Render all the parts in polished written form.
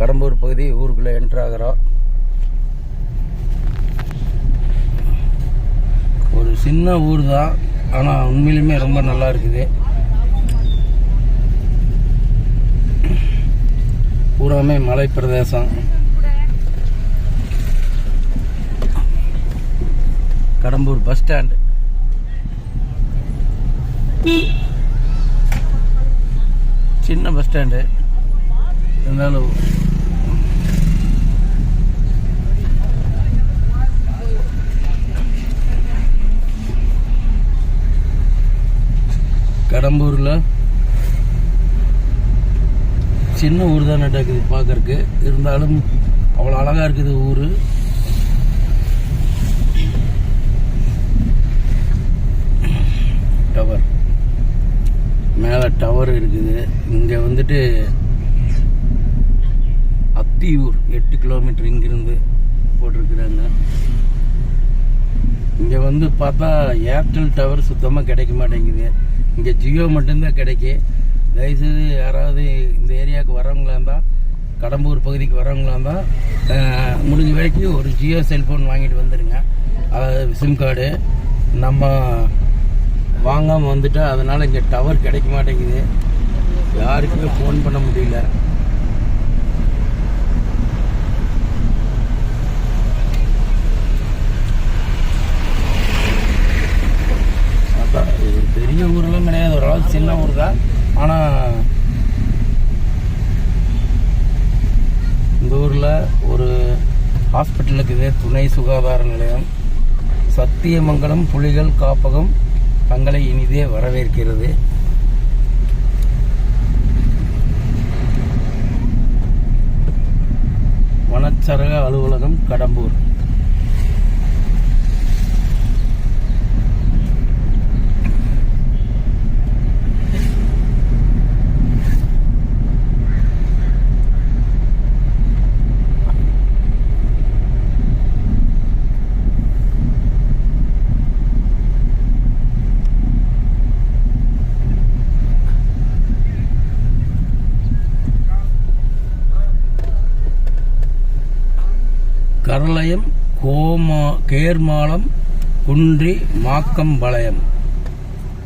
கடம்பூர் பகுதி ஊருக்குள்ளே என்ட்ராகிறோம். ஒரு சின்ன ஊர் தான், ஆனால் உண்மையிலுமே ரொம்ப நல்லா இருக்குது. பூராமே மலை பிரதேசம். Kadambur bus stand. சின்ன பஸ் ஸ்டாண்டு இருந்தாலும் கடம்பூரில் சின்ன ஊர் தான் நடக்குது பார்க்கறதுக்கு. இருந்தாலும் அவ்வளோ அழகாக இருக்குது ஊர். டவர் மேலே டவர் இருக்குது. இங்கே வந்துட்டு அத்தியூர் 8 கிலோமீட்டர் இங்கிருந்து போட்டிருக்கிறாங்க. இங்கே வந்து பார்த்தா ஏர்டெல் டவர் சுத்தமாக கிடைக்க மாட்டேங்குது. இங்கே ஜியோ மட்டும்தான் கிடைக்கு. தயவுசெய்து யாராவது இந்த ஏரியாவுக்கு வரவங்களா இருந்தால், கடம்பூர் பகுதிக்கு வரவங்களா இருந்தால் முடிஞ்ச வரைக்கும் ஒரு ஜியோ செல்ஃபோன் வாங்கிட்டு வந்துடுங்க. அதாவது சிம் கார்டு. நம்ம வாங்காமல் வந்துட்டா அதனால் இங்கே டவர் கிடைக்க மாட்டேங்குது. யாருக்குமே ஃபோன் பண்ண முடியல. இது பெரிய ஊர்லாம் கிடையாது, ஓரளவு சின்ன ஊர் தான். ஆனால் இந்த ஊரில் ஒரு ஹாஸ்பிட்டல் இருக்குது, துணை சுகாதார நிலையம். சத்தியமங்கலம் புலிகள் காப்பகம் தங்களை இனிதே வரவேற்கிறது. வனச்சரக அலுவலகம் கடம்பூர். கரளையம், கேர்மாளம், குன்றி, மாக்கம்பாளையம்.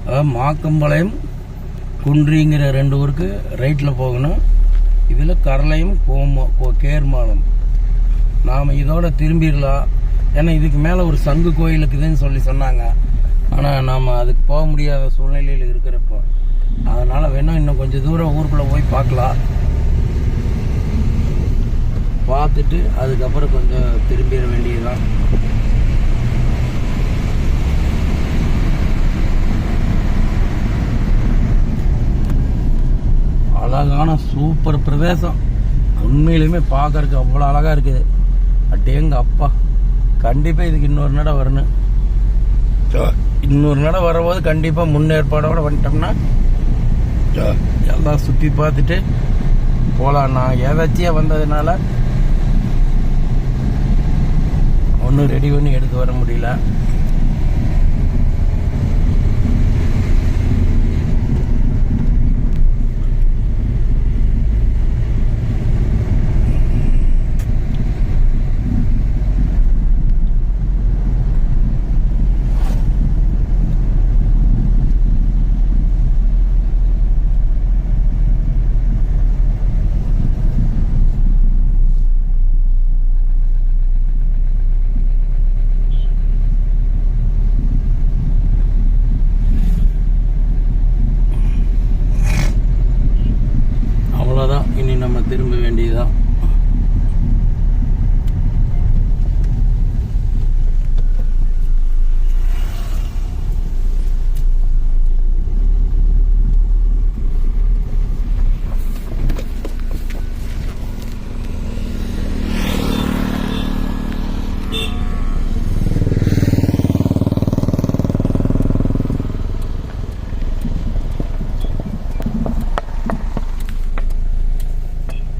அதாவது மாக்கம்பாளையம் குன்றிங்கிற 2 ஊருக்கு ரைட்டில் போகணும். இதில் கரளையம், கேர்மாளம். நாம் இதோட திரும்பிடலாம். ஏன்னா இதுக்கு மேலே ஒரு சங்கு கோயில் இருக்குதுன்னு சொன்னாங்க. ஆனால் நாம் அதுக்கு போக முடியாத சூழ்நிலையில் இருக்கிறப்போ, அதனால் வேணால் இன்னும் கொஞ்சம் தூரம் ஊருக்குள்ளே போய் பார்க்கலாம். பார்த்துட்டு அதுக்கப்புறம் கொஞ்சம் திரும்பிட வேண்டியதுதான். அழகான சூப்பர் பிரதேசம். உண்மையிலுமே பார்க்கறதுக்கு அவ்வளோ அழகாக இருக்குது. அட்டேங்க அப்பா, கண்டிப்பாக இதுக்கு இன்னொரு நட வரணும். இன்னொரு நட வரும்போது கண்டிப்பாக முன்னேற்பாடோட வந்துட்டோம்னா எல்லாம் சுற்றி பார்த்துட்டு போகலாம். நான் ஏதாச்சியாக வந்ததுனால ஒன்றும் ரெடி பண்ணி எடுத்து வர முடியல.